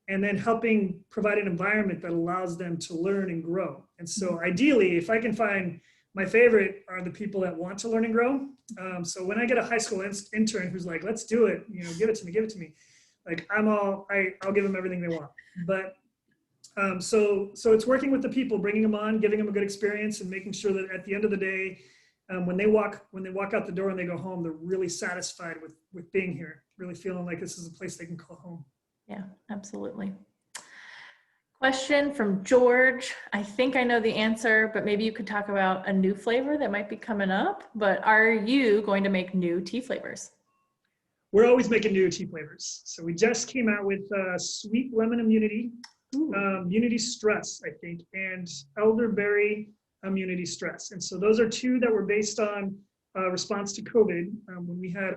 and then helping provide an environment that allows them to learn and grow. And so ideally, if I can find, my favorite are the people that want to learn and grow. So when I get a high school intern who's like, let's do it, give it to me. Like I'll give them everything they want. But so it's working with the people, bringing them on, giving them a good experience, and making sure that at the end of the day, when they walk out the door and they go home, they're really satisfied with being here, really feeling like this is a place they can call home.
Yeah, absolutely. Question from George. I think I know the answer, but maybe you could talk about a new flavor that might be coming up. But are you going to make new tea flavors?
We're always making new tea flavors. So we just came out with sweet lemon immunity, immunity stress, I think, and elderberry immunity stress. And so those are two that were based on response to COVID, when we had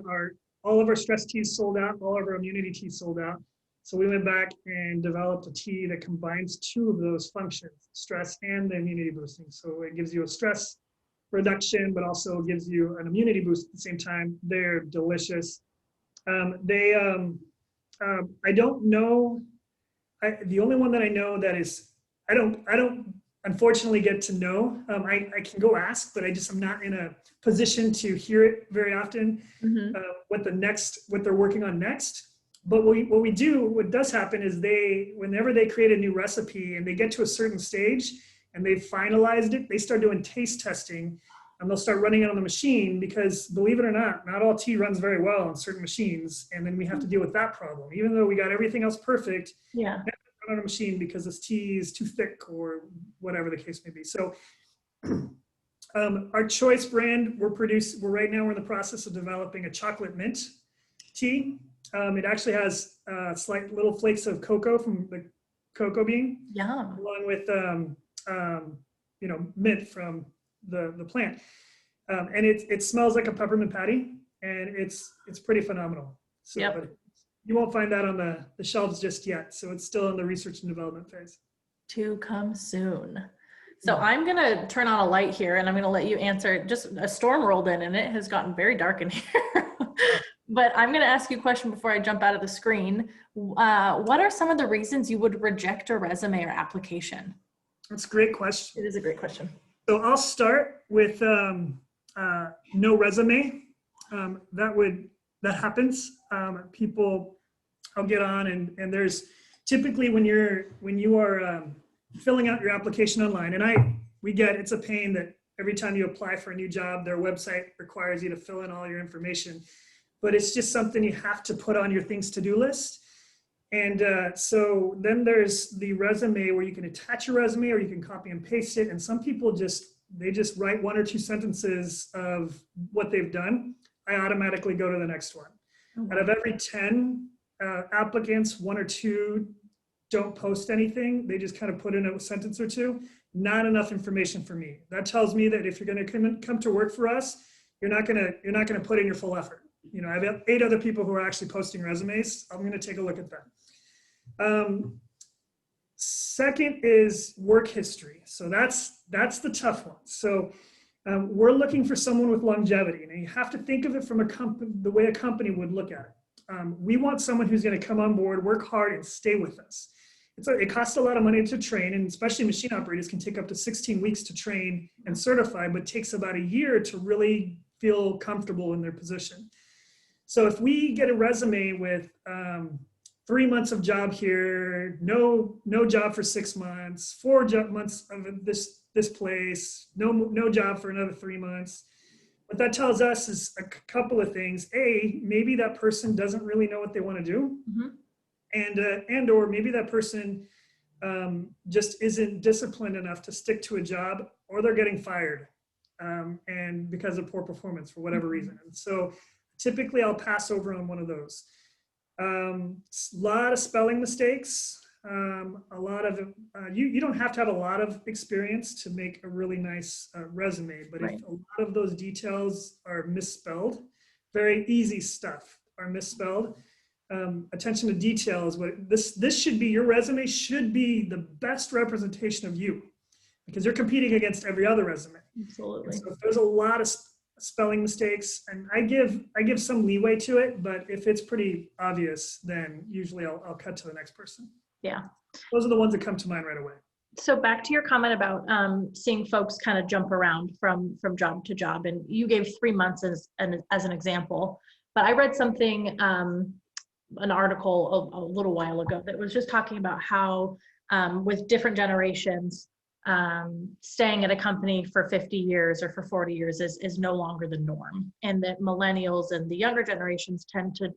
all of our stress teas sold out, all of our immunity teas sold out. So we went back and developed a tea that combines two of those functions, stress and the immunity boosting. So it gives you a stress reduction, but also gives you an immunity boost at the same time. They're delicious. I don't know. The only one that I know that is, I don't unfortunately get to know. I can go ask, but I'm not in a position to hear it very often. What they're working on next. But what does happen is whenever they create a new recipe and they get to a certain stage and they've finalized it, they start doing taste testing, and they'll start running it on the machine, because believe it or not all tea runs very well on certain machines. And then we have to deal with that problem. Even though we got everything else perfect,
yeah,
run on a machine because this tea is too thick or whatever the case may be. So our choice brand, we're right now, we're in the process of developing a chocolate mint tea. It actually has slight little flakes of cocoa from the cocoa bean,
yum,
along with mint from the plant, and it smells like a peppermint patty, and it's pretty phenomenal. So,
yep.
But you won't find that on the shelves just yet. So it's still in the research and development phase.
To come soon. So I'm going to turn on a light here, and I'm going to let you answer. Just a storm rolled in, and it has gotten very dark in here. But I'm going to ask you a question before I jump out of the screen. What are some of the reasons you would reject a resume or application?
That's a great question.
It is a great question.
So I'll start with no resume. That happens. People, I'll get on, and there's typically when you are filling out your application online, and we get, it's a pain that every time you apply for a new job, their website requires you to fill in all your information. But it's just something you have to put on your things to-do list. And so then there's the resume, where you can attach your resume or you can copy and paste it. And some people just write 1 or 2 sentences of what they've done. I automatically go to the next one. Out of every 10 applicants, 1 or 2 don't post anything. They just kind of put in a sentence or 2. Not enough information for me. That tells me that if you're going to come to work for us, you're not going to put in your full effort. I have 8 other people who are actually posting resumes. I'm going to take a look at them. Second is work history. So that's the tough one. So We're looking for someone with longevity. And you have to think of it from the way a company would look at it. We want someone who's going to come on board, work hard, and stay with us. It costs a lot of money to train, and especially machine operators can take up to 16 weeks to train and certify, but takes about a year to really feel comfortable in their position. So if we get a resume with 3 months of job here, no job for 6 months, 4 months of this place, no job for another 3 months, what that tells us is a couple of things. A, maybe that person doesn't really know what they want to do.
Mm-hmm.
And or maybe that person just isn't disciplined enough to stick to a job, or they're getting fired and because of poor performance for whatever reason. And so typically I'll pass over on one of those. A lot of spelling mistakes. A lot of you don't have to have a lot of experience to make a really nice resume, but
Right.
if a lot of those details are misspelled, very easy stuff are misspelled. Attention to detail is what this should be. Your resume should be the best representation of you, because you're competing against every other resume.
Absolutely.
And so if there's a lot of spelling mistakes, and I give some leeway to it, but if it's pretty obvious, then usually I'll cut to the next person.
Yeah.
Those are the ones that come to mind right away.
So back to your comment about seeing folks kind of jump around from job to job, and you gave 3 months as an example, but I read something, an article a little while ago that was just talking about how with different generations, staying at a company for 50 years or for 40 years is no longer the norm, and that millennials and the younger generations tend to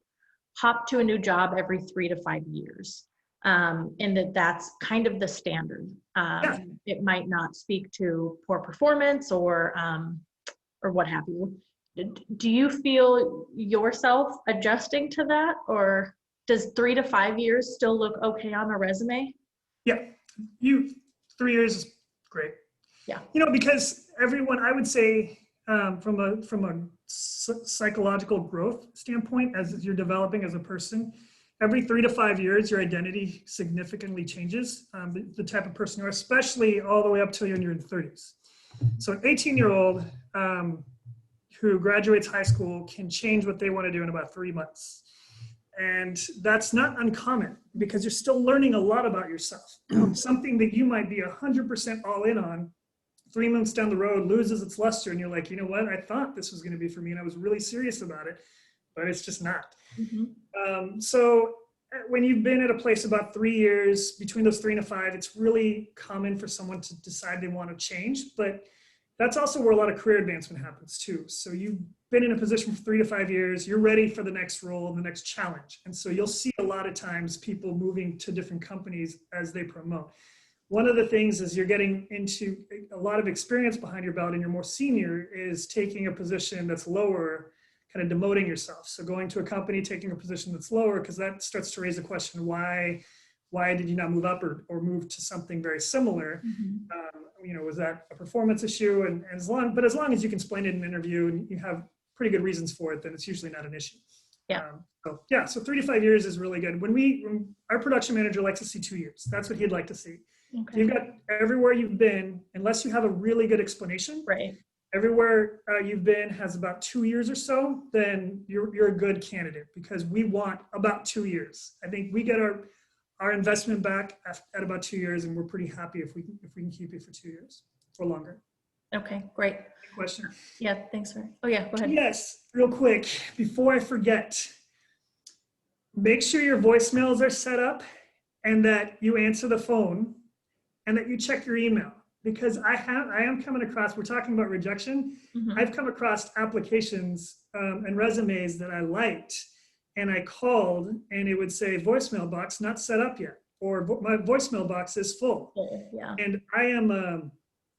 hop to a new job every 3 to 5 years. And that's kind of the standard.
Yeah.
It might not speak to poor performance or what have you. Do you feel yourself adjusting to that, or does 3 to 5 years still look okay on a resume?
Yeah, 3 years is great.
Yeah.
Because everyone, I would say, from a psychological growth standpoint, as you're developing as a person, every 3 to 5 years, your identity significantly changes. The type of person you are, especially all the way up till you're in your 30s. So an 18-year-old who graduates high school can change what they want to do in about 3 months. And that's not uncommon, because you're still learning a lot about yourself. Something that you might be 100% all in on, 3 months down the road loses its luster, and you're like, you know what, I thought this was going to be for me, and I was really serious about it, but it's just not.
Mm-hmm.
So when you've been at a place about 3 years, between those 3 and 5, it's really common for someone to decide they want to change. But that's also where a lot of career advancement happens too. So you've been in a position for 3 to 5 years, you're ready for the next role, the next challenge. And so you'll see a lot of times people moving to different companies as they promote. One of the things is you're getting into a lot of experience behind your belt and you're more senior, is taking a position that's lower, kind of demoting yourself. So going to a company, taking a position that's lower, because that starts to raise the question, why did you not move up or move to something very similar?
Mm-hmm.
Was that a performance issue? And as long as you can explain it in an interview and you have pretty good reasons for it, then it's usually not an issue.
Yeah.
So 3 to 5 years is really good. When our production manager likes to see 2 years, that's what he'd like to see.
Okay.
If you've got everywhere you've been, unless you have a really good explanation,
Right.
everywhere you've been has about 2 years or so, then you're a good candidate, because we want about 2 years. I think we get our investment back at about 2 years, and we're pretty happy if we can keep you for 2 years or longer.
Okay, great.
Good question.
Yeah, thanks for, oh yeah, go ahead.
Yes, real quick, before I forget, make sure your voicemails are set up and that you answer the phone and that you check your email. Because I am coming across, we're talking about rejection.
Mm-hmm.
I've come across applications and resumes that I liked, and I called and it would say voicemail box not set up yet, or my voicemail box is full.
Yeah.
And I am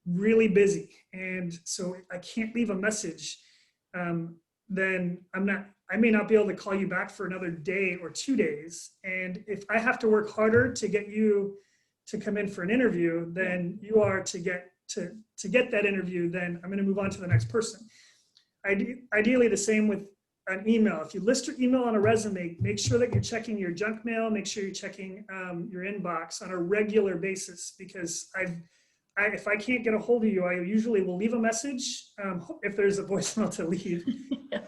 really busy, and so I can't leave a message. Then I may not be able to call you back for another day or 2 days. And if I have to work harder to get you to come in for an interview, then you are to get that interview, then I'm going to move on to the next person. Ideally, the same with an email. If you list your email on a resume, make sure that you're checking your junk mail, make sure you're checking your inbox on a regular basis, because if I can't get a hold of you, I usually will leave a message if there's a voicemail to leave.
Yeah.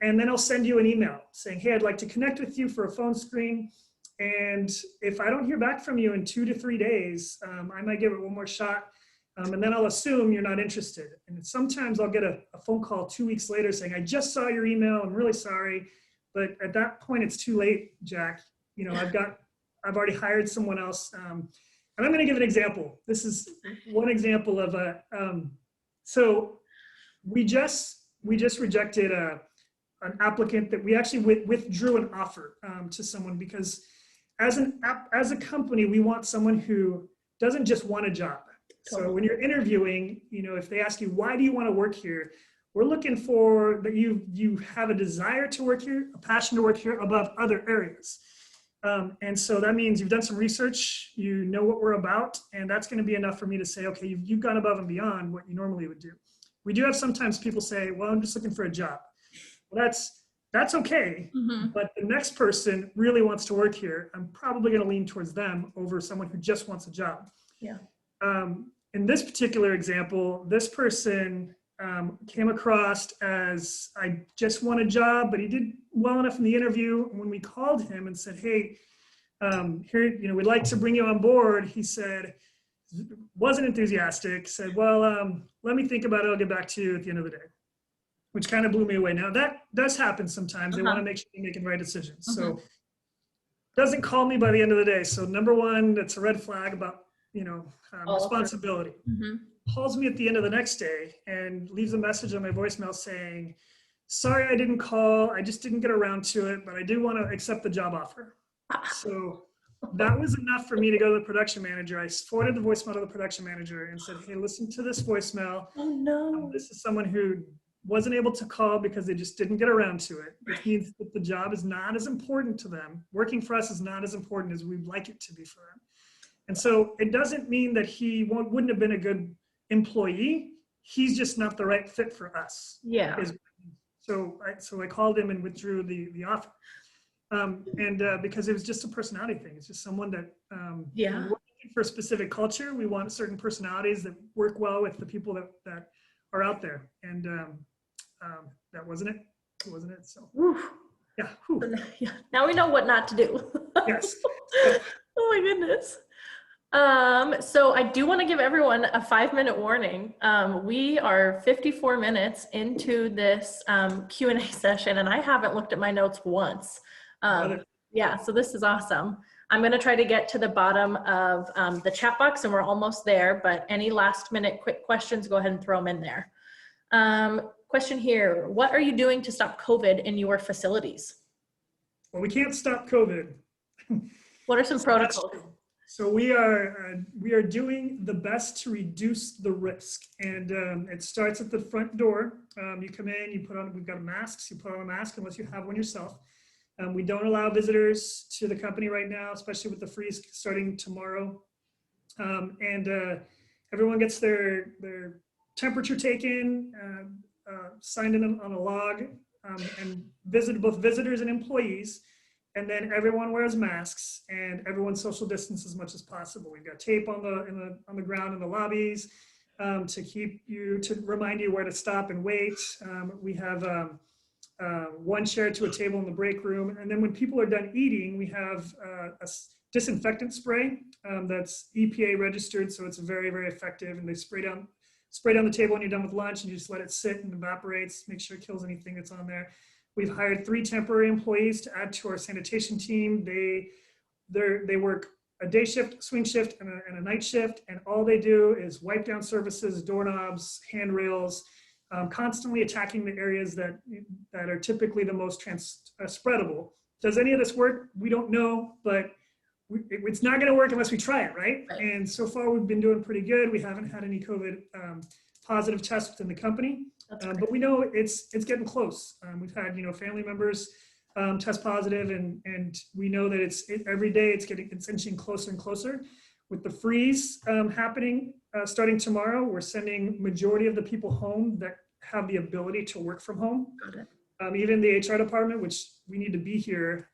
And then I'll send you an email saying, hey, I'd like to connect with you for a phone screen. And if I don't hear back from you in 2 to 3 days, I might give it one more shot. And then I'll assume you're not interested. And sometimes I'll get a phone call 2 weeks later saying, I just saw your email. I'm really sorry. But at that point, it's too late, Jack. You know, I've already hired someone else. And I'm going to give an example. This is one example of so we just rejected an applicant that we actually withdrew an offer to someone because as a company, we want someone who doesn't just want a job. So when you're interviewing, you know, if they ask you, why do you want to work here? We're looking for that you have a desire to work here, a passion to work here above other areas. And so that means you've done some research, you know what we're about, and that's going to be enough for me to say, okay, you've gone above and beyond what you normally would do. We do have sometimes people say, well, I'm just looking for a job. Well, that's okay, but the next person really wants to work here. I'm probably going to lean towards them over someone who just wants a job.
Yeah.
In this particular example, this person came across as, I just want a job, but he did well enough in the interview. When we called him and said, hey, here, you know, we'd like to bring you on board, he said, wasn't enthusiastic, said, well, let me think about it. I'll get back to you at the end of the day, which kind of blew me away. Now that does happen sometimes. They want to make sure they're making the right decisions. So doesn't call me by the end of the day. So number one, that's a red flag about, you know, responsibility. Calls me at the end of the next day and leaves a message on my voicemail saying, sorry, I didn't call. I just didn't get around to it, but I do want to accept the job offer. So that was enough for me to go to the production manager. I forwarded the voicemail to the production manager and said, hey, listen to this voicemail.
Oh no.
This is someone who wasn't able to call because they just didn't get around to it, which means that the job is not as important to them. Working for us is not as important as we'd like it to be for them. And so it doesn't mean that he wouldn't have been a good employee. He's just not the right fit for us.
Yeah.
So I called him and withdrew the offer. Because it was just a personality thing. It's just someone that we're looking for a specific culture. We want certain personalities that work well with the people that are out there. And that wasn't it. It wasn't it. So yeah.
Yeah. Now we know what not to do.
Yes.
Oh my goodness. So I do want to give everyone a 5-minute warning. We are 54 minutes into this Q&A session, and I haven't looked at my notes once. Yeah, so this is awesome. I'm going to try to get to the bottom of the chat box, and we're almost there, but any last minute quick questions, go ahead and throw them in there. Question here, what are you doing to stop COVID in your facilities?
Well, we can't stop COVID.
What are some protocols?
So we are doing the best to reduce the risk, and it starts at the front door. You come in, you put on, we've got masks, you put on a mask unless you have one yourself. We don't allow visitors to the company right now, especially with the freeze starting tomorrow. Everyone gets their temperature taken, signed in on a log, and both visitors and employees. And then everyone wears masks and everyone social distance as much as possible. We've got tape on the ground in the lobbies to remind you where to stop and wait. We have one chair to a table in the break room. And then when people are done eating, we have a disinfectant spray that's EPA registered. So it's very, very effective. And they spray down the table when you're done with lunch, and you just let it sit and evaporates, make sure it kills anything that's on there. We've hired 3 temporary employees to add to our sanitation team. They work a day shift, swing shift, and a night shift, and all they do is wipe down surfaces, doorknobs, handrails, constantly attacking the areas that are typically the most spreadable. Does any of this work? We don't know, but it's not going to work unless we try it, right? And so far, we've been doing pretty good. We haven't had any COVID positive tests within the company. But we know it's getting close. We've had family members test positive, and we know that every day it's inching closer and closer. With the freeze happening starting tomorrow, we're sending majority of the people home that have the ability to work from home.
Got it.
Even the HR department, which we need to be here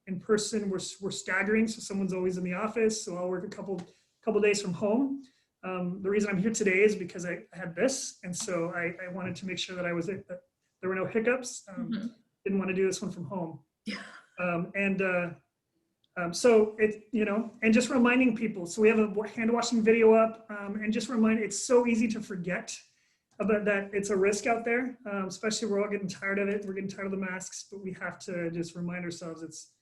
in person, we're staggering. So someone's always in the office. So I'll work a couple days from home. The reason I'm here today is because I had this, and so I wanted to make sure that there were no hiccups. Didn't want to do this one from home. So it, and just reminding people. So we have a hand washing video up, and just it's so easy to forget about that. It's a risk out there, especially we're all getting tired of it. We're getting tired of the masks, but we have to just remind ourselves it's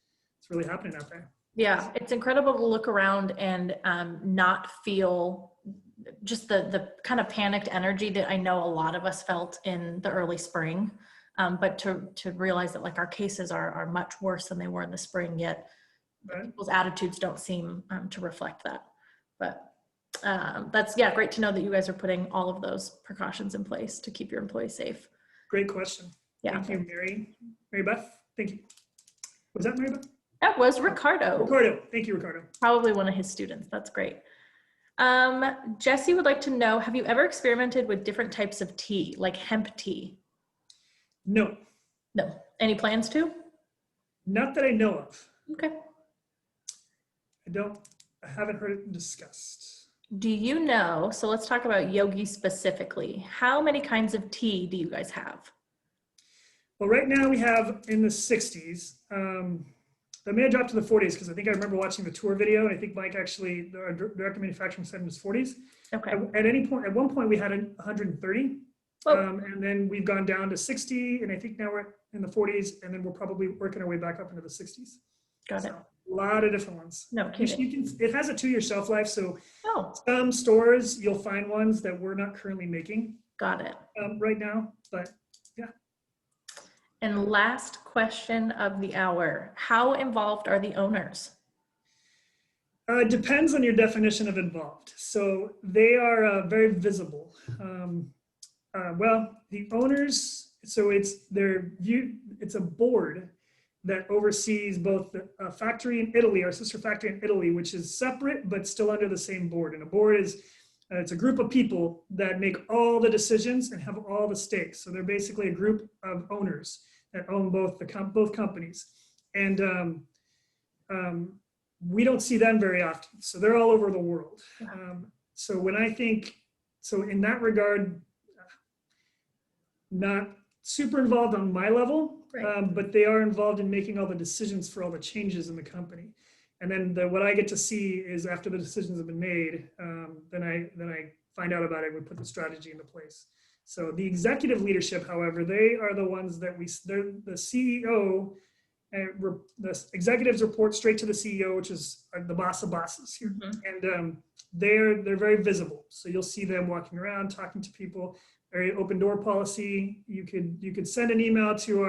really happening out there.
Yeah, it's incredible to look around and not feel just the kind of panicked energy that I know a lot of us felt in the early spring. But to realize that like our cases are much worse than they were in the spring, yet
Right.
people's attitudes don't seem to reflect that. But that's, great to know that you guys are putting all of those precautions in place to keep your employees safe.
Great question.
Yeah.
Thank you, Mary Beth. Thank you. Was that Mary Beth?
That was Ricardo.
Ricardo. Thank you, Ricardo.
Probably one of his students. That's great. Jesse would like to know, have you ever experimented with different types of tea, like hemp tea?
No.
No. Any plans to?
Not that I know of.
Okay.
I haven't heard it discussed.
Do you know, so let's talk about Yogi specifically. How many kinds of tea do you guys have?
Well, right now we have in the 60s. That may have dropped to the 40s because I think I remember watching the tour video, and I think Mike actually, the director of manufacturing, said in his 40s.
Okay.
At one point we had 130, and then we've gone down to 60, and I think now we're in the 40s, and then we're probably working our way back up into the 60s.
Got it.
A lot of different ones.
No kidding.
It has a 2-year shelf life, so some stores you'll find ones that we're not currently making.
Got it.
Right now, but yeah.
And last question of the hour, how involved are the owners?
It depends on your definition of involved. So they are very visible. Well, the owners, so it's a board that oversees both the factory in Italy, our sister factory in Italy, which is separate but still under the same board. And a board is it's a group of people that make all the decisions and have all the stakes. So they're basically a group of owners that own both companies. And we don't see them very often. So they're all over the world. So in that regard, not super involved on my level, right. But they are involved in making all the decisions for all the changes in the company. And then what I get to see is after the decisions have been made, then I find out about it and we put the strategy into place. So the executive leadership, however, they are the ones that they're the CEO, and the executives report straight to the CEO, which is the boss of bosses here. Mm-hmm. And they're very visible. So you'll see them walking around, talking to people, very open door policy. You could send an email to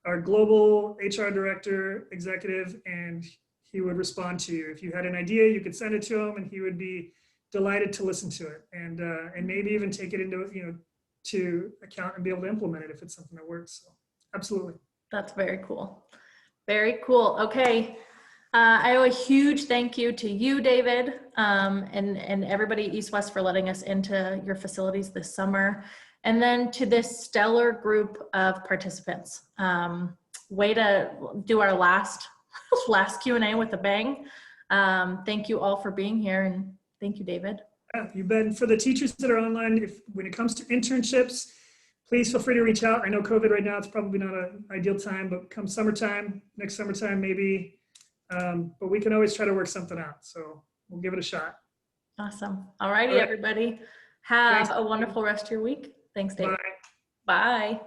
our global HR director executive, and he would respond to you. If you had an idea, you could send it to him, and he would be delighted to listen to it, and maybe even take it into to account and be able to implement it if it's something that works. So absolutely.
That's very cool. Very cool. Okay. I owe a huge thank you to you, David, and everybody at East West for letting us into your facilities this summer. And then to this stellar group of participants. Way to do our last Q&A with a bang. Thank you all for being here, and thank you, David.
Yeah, you've been, for the teachers that are online, when it comes to internships, please feel free to reach out. I know COVID right now, it's probably not an ideal time, but come summertime, next summertime maybe, but we can always try to work something out. So we'll give it a shot.
Awesome. All righty, everybody. Have a wonderful rest of your week. Thanks, David.
Bye.
Bye.